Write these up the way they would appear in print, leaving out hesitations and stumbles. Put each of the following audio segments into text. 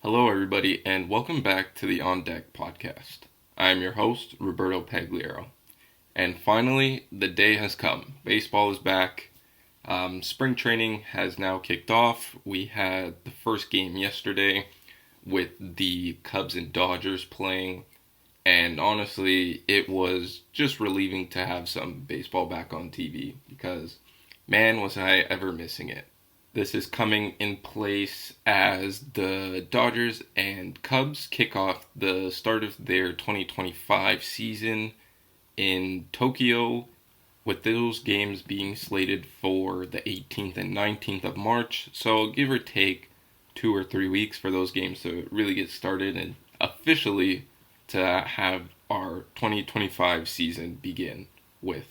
Hello, everybody, and welcome back to the On Deck podcast. I am your host, Roberto Pagliaro. And finally, the day has come. Baseball is back. Spring training has now kicked off. We had the first game yesterday with the Cubs and Dodgers playing. And honestly, it was just relieving to have some baseball back on TV because, man, was I ever missing it. This is coming in place as the Dodgers and Cubs kick off the start of their 2025 season in Tokyo, with those games being slated for the 18th and 19th of March. So give or take 2 or 3 weeks for those games to really get started and officially to have our 2025 season begin with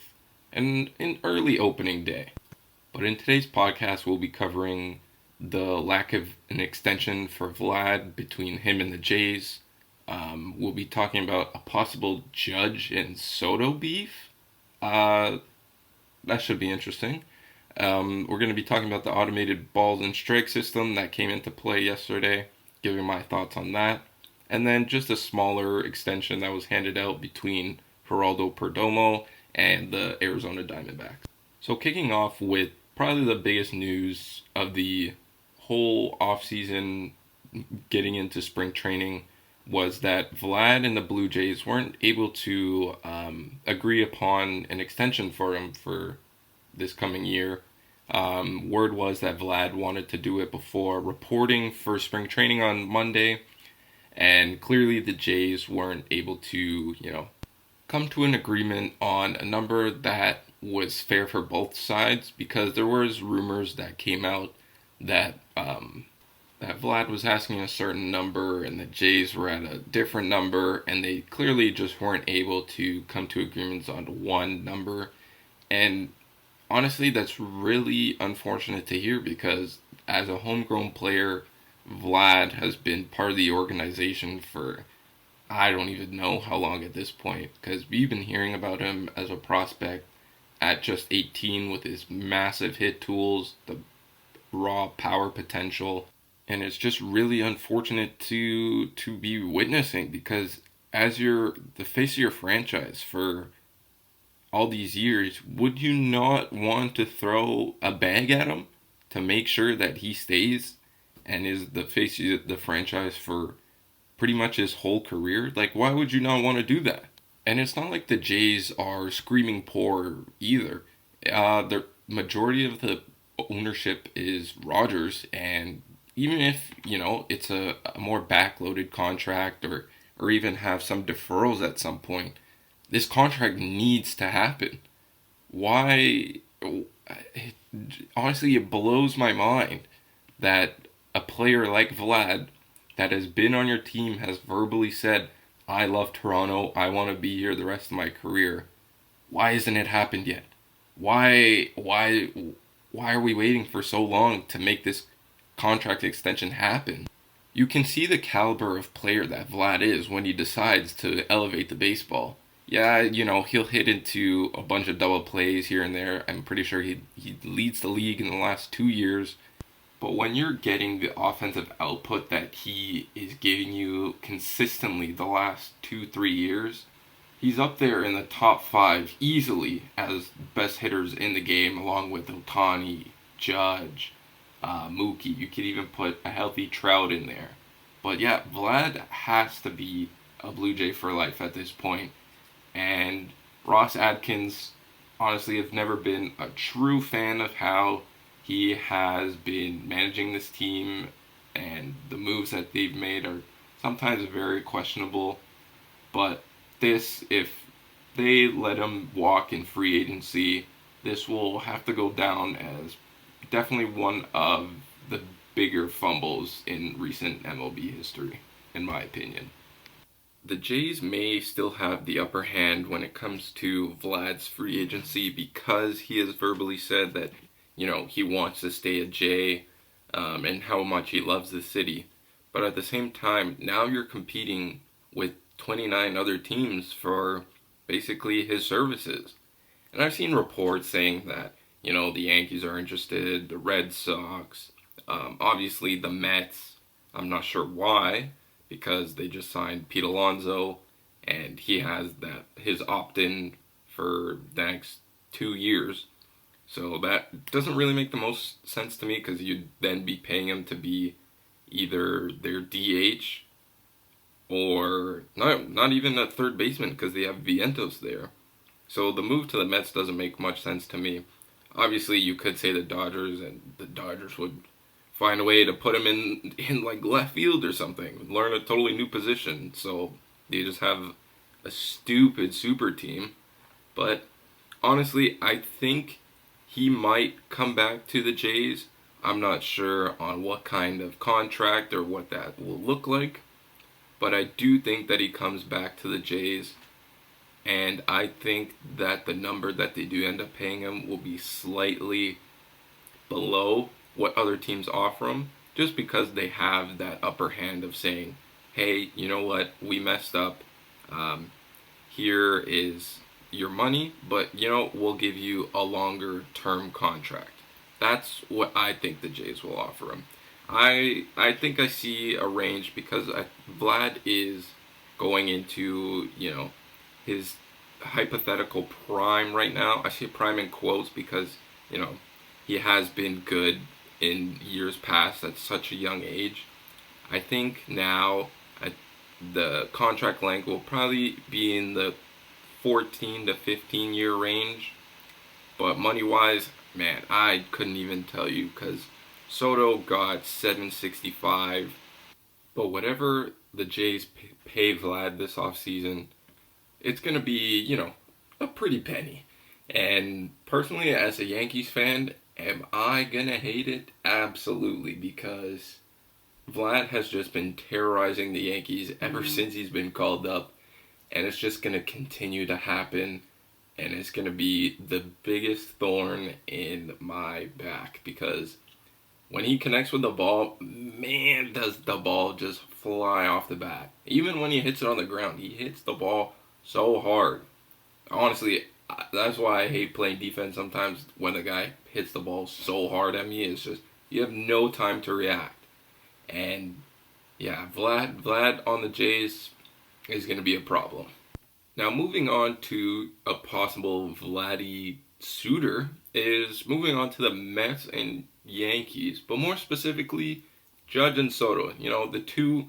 an early opening day. But in today's podcast, we'll be covering the lack of an extension for Vlad between him and the Jays. We'll be talking about a possible Judge and Soto beef. That should be interesting. We're going to be talking about the automated balls and strike system that came into play yesterday, giving my thoughts on that. And then just a smaller extension that was handed out between Geraldo Perdomo and the Arizona Diamondbacks. So kicking off with probably the biggest news of the whole offseason getting into spring training was that Vlad and the Blue Jays weren't able to agree upon an extension for him for this coming year. Word was that Vlad wanted to do it before reporting for spring training on Monday, and clearly the Jays weren't able to, come to an agreement on a number that was fair for both sides, because there was rumors that came out that that Vlad was asking a certain number and the Jays were at a different number, and they clearly just weren't able to come to agreements on one number. And honestly, that's really unfortunate to hear, because as a homegrown player, Vlad has been part of the organization for I don't even know how long at this point, because we've been hearing about him as a prospect at just 18 with his massive hit tools, the raw power potential, and it's just really unfortunate to be witnessing, because as you're the face of your franchise for all these years, would you not want to throw a bag at him to make sure that he stays and is the face of the franchise for pretty much his whole career? Like, why would you not want to do that? And it's not like the Jays are screaming poor either. The majority of the ownership is Rogers, and even if, it's a more backloaded contract or even have some deferrals at some point, this contract needs to happen. Why? Honestly, it blows my mind that a player like Vlad that has been on your team has verbally said, I love Toronto, I want to be here the rest of my career. Why hasn't it happened yet? Why are we waiting for so long to make this contract extension happen? You can see the caliber of player that Vlad is when he decides to elevate the baseball. Yeah, he'll hit into a bunch of double plays here and there. I'm pretty sure he leads the league in the last 2 years. But when you're getting the offensive output that he is giving you consistently the last 2-3 years, he's up there in the top 5 easily as best hitters in the game, along with Ohtani, Judge, Mookie. You could even put a healthy Trout in there. But yeah, Vlad has to be a Blue Jay for life at this point. And Ross Adkins, honestly, have never been a true fan of how he has been managing this team, and the moves that they've made are sometimes very questionable. But if they let him walk in free agency, this will have to go down as definitely one of the bigger fumbles in recent MLB history, in my opinion. The Jays may still have the upper hand when it comes to Vlad's free agency, because he has verbally said that he wants to stay a Jay, and how much he loves the city. But at the same time, now you're competing with 29 other teams for basically his services. And I've seen reports saying that, the Yankees are interested, the Red Sox, obviously the Mets, I'm not sure why, because they just signed Pete Alonso, and he has his opt-in for the next 2 years. So that doesn't really make the most sense to me, because you'd then be paying him to be either their DH or not even a third baseman, because they have Vientos there. So the move to the Mets doesn't make much sense to me. Obviously, you could say the Dodgers, and the Dodgers would find a way to put him in like left field or something, learn a totally new position. So they just have a stupid super team. But honestly, I think he might come back to the Jays. I'm not sure on what kind of contract or what that will look like, but I do think that he comes back to the Jays. And I think that the number that they do end up paying him will be slightly below what other teams offer him, just because they have that upper hand of saying, hey, you know what, we messed up. Here is your money, but, we'll give you a longer term contract. That's what I think the Jays will offer him. I think I see a range, because Vlad is going into, his hypothetical prime right now. I say prime in quotes because, he has been good in years past at such a young age. I think now the contract length will probably be in the 14 to 15 year range. But money wise, man, I couldn't even tell you, because Soto got $765. But whatever the Jays pay Vlad this offseason, it's going to be, a pretty penny. And personally, as a Yankees fan, am I going to hate it? Absolutely, because Vlad has just been terrorizing the Yankees ever since he's been called up. And it's just going to continue to happen. And it's going to be the biggest thorn in my back, because when he connects with the ball, man, does the ball just fly off the bat. Even when he hits it on the ground, he hits the ball so hard. Honestly, that's why I hate playing defense sometimes. When a guy hits the ball so hard at me, it's just, you have no time to react. And yeah, Vlad on the Jays is going to be a problem. Now, moving on to a possible Vladdy suitor is moving on to the Mets and Yankees, but more specifically, Judge and Soto, the two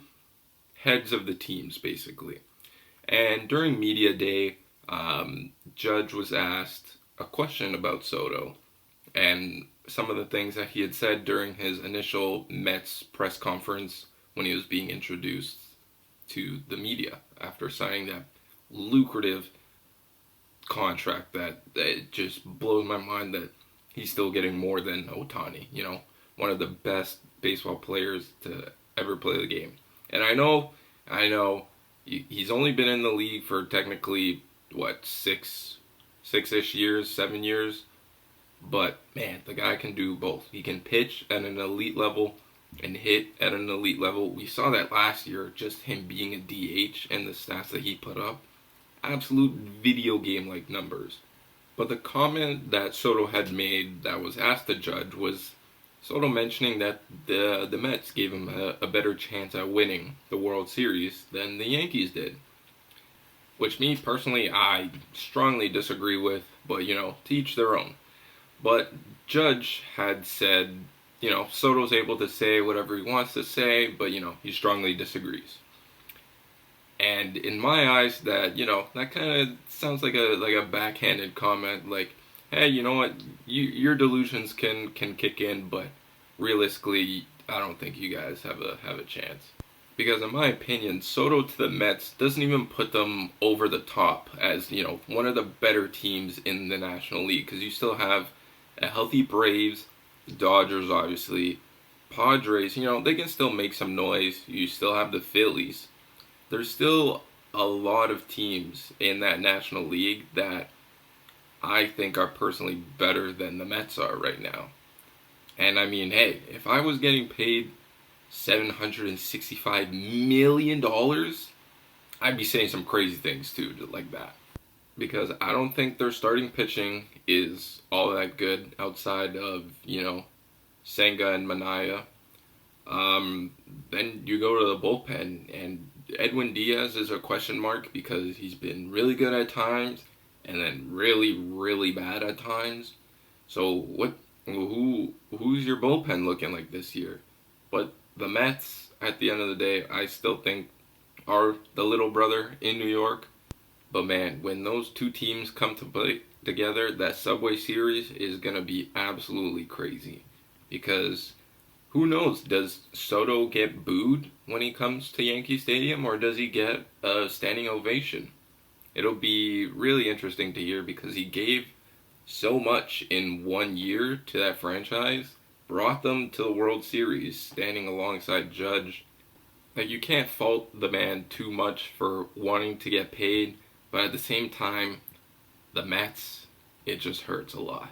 heads of the teams, basically. And during media day, Judge was asked a question about Soto and some of the things that he had said during his initial Mets press conference when he was being introduced to the media after signing that lucrative contract that it just blows my mind that he's still getting more than Ohtani, one of the best baseball players to ever play the game. And I know, he's only been in the league for technically, six-ish years, 7 years. But, man, the guy can do both. He can pitch at an elite level and hit at an elite level. We saw that last year, just him being a DH and the stats that he put up. Absolute video game-like numbers. But the comment that Soto had made that was asked to Judge was Soto mentioning that the Mets gave him a better chance at winning the World Series than the Yankees did. Which me, personally, I strongly disagree with, but, to each their own. But Judge had said, Soto's able to say whatever he wants to say, but, he strongly disagrees. And in my eyes, that kind of sounds like a backhanded comment, like, hey, you know what, your delusions can kick in, but realistically, I don't think you guys have a chance. Because in my opinion, Soto to the Mets doesn't even put them over the top as, one of the better teams in the National League. Because you still have a healthy Braves, Dodgers obviously, Padres, they can still make some noise. You still have the Phillies. There's still a lot of teams in that National League that I think are personally better than the Mets are right now. And I mean, hey, if I was getting paid $765 million, I'd be saying some crazy things too, like that. Because I don't think their starting pitching is all that good outside of, Senga and Manaya. Then you go to the bullpen, and Edwin Diaz is a question mark because he's been really good at times and then really, really bad at times. So who's your bullpen looking like this year? But the Mets, at the end of the day, I still think are the little brother in New York. But man, when those two teams come to play together, that Subway Series is gonna be absolutely crazy. Because who knows? Does Soto get booed when he comes to Yankee Stadium, or does he get a standing ovation? It'll be really interesting to hear because he gave so much in 1 year to that franchise, brought them to the World Series, standing alongside Judge. Like, you can't fault the man too much for wanting to get paid, but at the same time, the Mets, it just hurts a lot.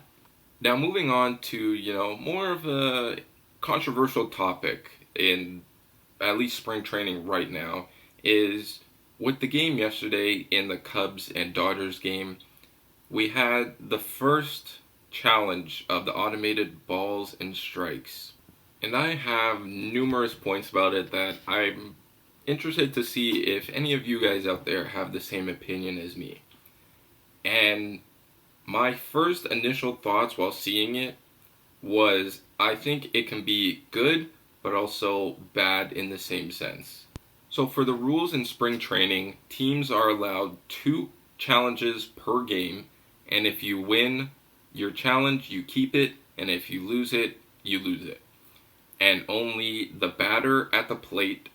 Now, moving on to, more of a controversial topic in at least spring training right now is with the game yesterday in the Cubs and Dodgers game, we had the first challenge of the automated balls and strikes. And I have numerous points about it that I'm interested to see if any of you guys out there have the same opinion as me. And my first initial thoughts while seeing it was I think it can be good, but also bad in the same sense. So for the rules in spring training, teams are allowed 2 challenges per game, and if you win your challenge, you keep it, and if you lose it, you lose it. And only the batter at the plate,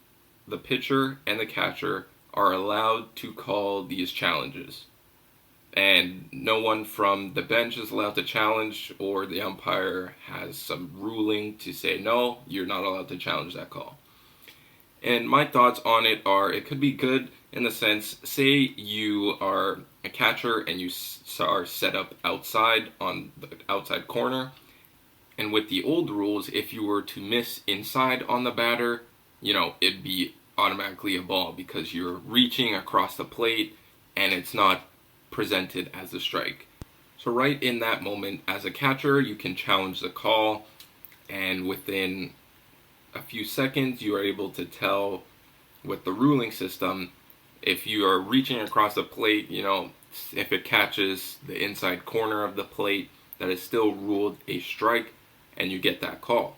the pitcher, and the catcher are allowed to call these challenges. And no one from the bench is allowed to challenge, or the umpire has some ruling to say, no, you're not allowed to challenge that call. And my thoughts on it are, it could be good in the sense, say you are a catcher and you are set up outside on the outside corner. And with the old rules, if you were to miss inside on the batter, it'd be automatically a ball because you're reaching across the plate and it's not presented as a strike. So right in that moment, as a catcher, you can challenge the call, and within a few seconds, you are able to tell with the ruling system if you are reaching across the plate, if it catches the inside corner of the plate, that is still ruled a strike, and you get that call.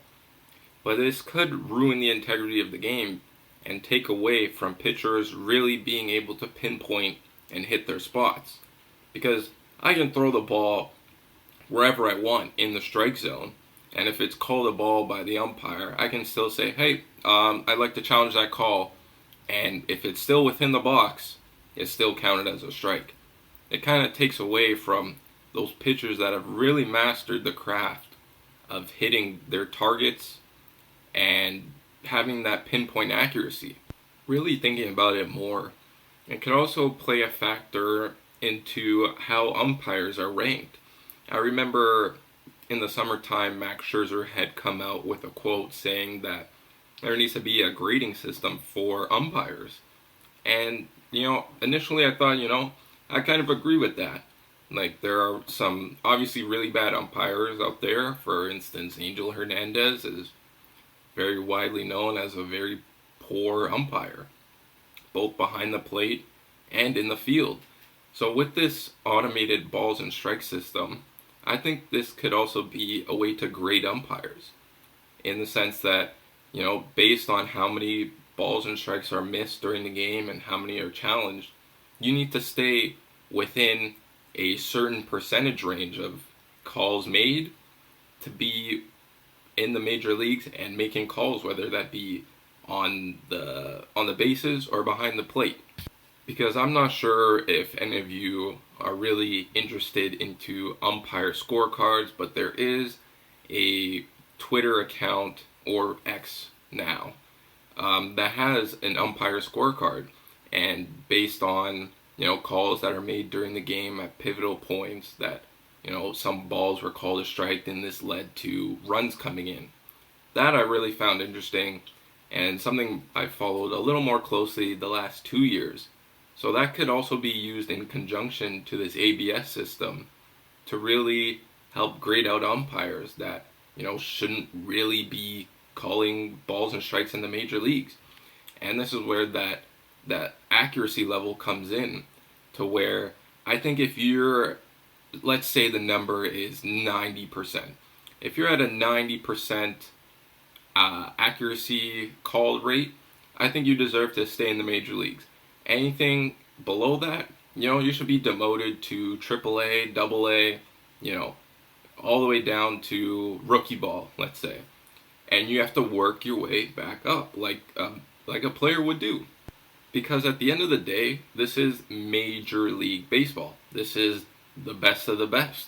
But this could ruin the integrity of the game and take away from pitchers really being able to pinpoint and hit their spots. Because I can throw the ball wherever I want in the strike zone, and if it's called a ball by the umpire, I can still say, hey, I'd like to challenge that call, and if it's still within the box, it's still counted as a strike. It kind of takes away from those pitchers that have really mastered the craft of hitting their targets and having that pinpoint accuracy. Really thinking about it more, it could also play a factor into how umpires are ranked. I remember in the summertime, Max Scherzer had come out with a quote saying that there needs to be a grading system for umpires. And, initially I thought, I kind of agree with that. Like, there are some obviously really bad umpires out there. For instance, Angel Hernandez is very widely known as a very poor umpire, both behind the plate and in the field. So with this automated balls and strike system, I think this could also be a way to grade umpires, in the sense that, based on how many balls and strikes are missed during the game and how many are challenged, you need to stay within a certain percentage range of calls made to be in the major leagues and making calls, whether that be on the bases or behind the plate. Because I'm not sure if any of you are really interested into umpire scorecards, but there is a Twitter account, or X now, that has an umpire scorecard, and based on calls that are made during the game at pivotal points, that some balls were called a strike and this led to runs coming in. That I really found interesting, and something I followed a little more closely the last 2 years. So that could also be used in conjunction to this ABS system to really help grade out umpires that shouldn't really be calling balls and strikes in the major leagues. And this is where that accuracy level comes in, to where I think if you're, let's say the number is 90%. If you're at a 90% accuracy call rate, I think you deserve to stay in the major leagues. Anything below that, you should be demoted to AAA, AA, all the way down to rookie ball, let's say. And you have to work your way back up like a player would do. Because at the end of the day, this is Major League Baseball. This is the best of the best.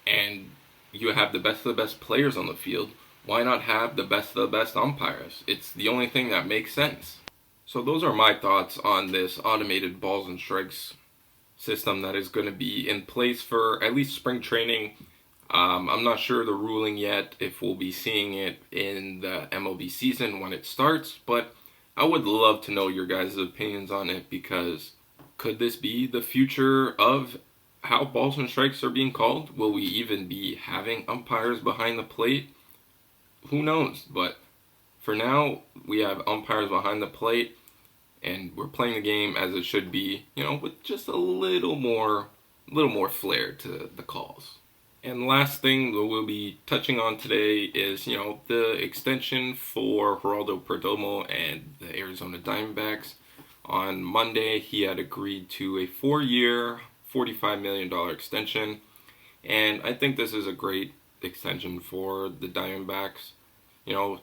And you have the best of the best players on the field. Why not have the best of the best umpires? It's the only thing that makes sense. So those are my thoughts on this automated balls and strikes system that is going to be in place for at least spring training. I'm not sure the ruling yet, if we'll be seeing it in the MLB season when it starts, but I would love to know your guys' opinions on it, because could this be the future of how balls and strikes are being called? Will we even be having umpires behind the plate? Who knows? But for now, we have umpires behind the plate, and we're playing the game as it should be, with just a little more flair to the calls. And last thing that we'll be touching on today is, the extension for Geraldo Perdomo and the Arizona Diamondbacks. On Monday, he had agreed to a 4-year, $45 million extension. And I think this is a great extension for the Diamondbacks. Geraldo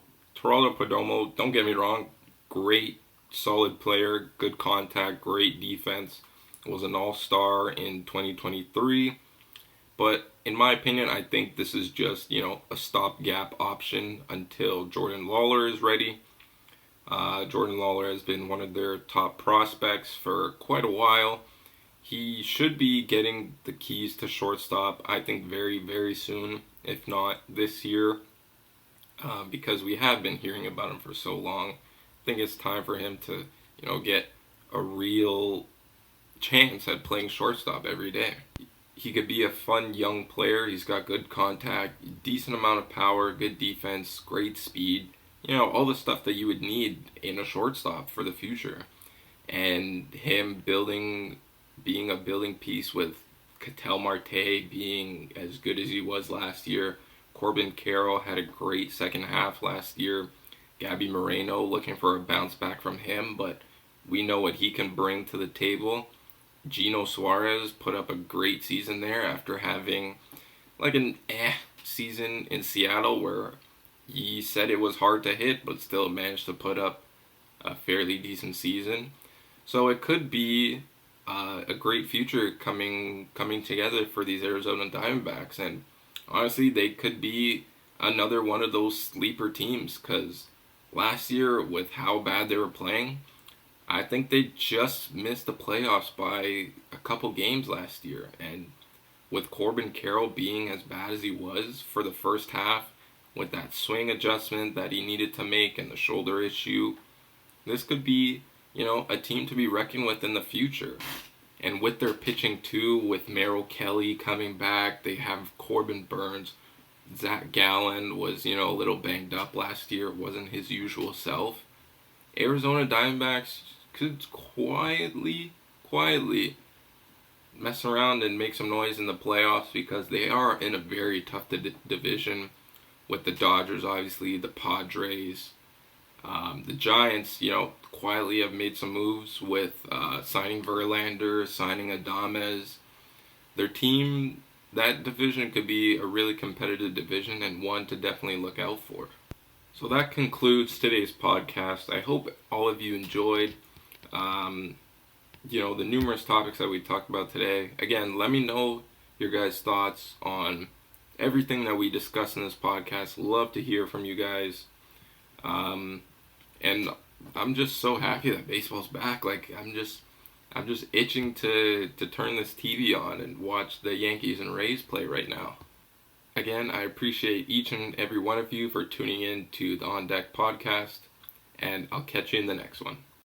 Perdomo, don't get me wrong, great, solid player, good contact, great defense. Was an all-star in 2023. But in my opinion, I think this is just, a stopgap option until Jordan Lawler is ready. Jordan Lawler has been one of their top prospects for quite a while. He should be getting the keys to shortstop, I think, very, very soon, if not this year, because we have been hearing about him for so long. I think it's time for him to, get a real chance at playing shortstop every day. He could be a fun young player. He's got good contact, decent amount of power, good defense, great speed. All the stuff that you would need in a shortstop for the future. And him being a building piece with Ketel Marte being as good as he was last year. Corbin Carroll had a great second half last year. Gabby Moreno looking for a bounce back from him, but we know what he can bring to the table. Gino Suarez put up a great season there after having like an season in Seattle where he said it was hard to hit but still managed to put up a fairly decent season. So it could be a great future coming together for these Arizona Diamondbacks, and honestly they could be another one of those sleeper teams, because last year with how bad they were playing, I think they just missed the playoffs by a couple games last year. And with Corbin Carroll being as bad as he was for the first half, with that swing adjustment that he needed to make and the shoulder issue, this could be, a team to be reckoned with in the future. And with their pitching too, with Merrill Kelly coming back, they have Corbin Burns. Zach Gallen was, a little banged up last year. It wasn't his usual self. Arizona Diamondbacks could quietly mess around and make some noise in the playoffs, because they are in a very tough division with the Dodgers, obviously, the Padres. The Giants, quietly have made some moves with signing Verlander, signing Adames. Their team, that division could be a really competitive division and one to definitely look out for. So that concludes today's podcast. I hope all of you enjoyed, the numerous topics that we talked about today. Again, let me know your guys' thoughts on everything that we discussed in this podcast. Love to hear from you guys. And I'm just so happy that baseball's back. Like, I'm just itching to turn this TV on and watch the Yankees and Rays play right now. Again, I appreciate each and every one of you for tuning in to the On Deck podcast, and I'll catch you in the next one.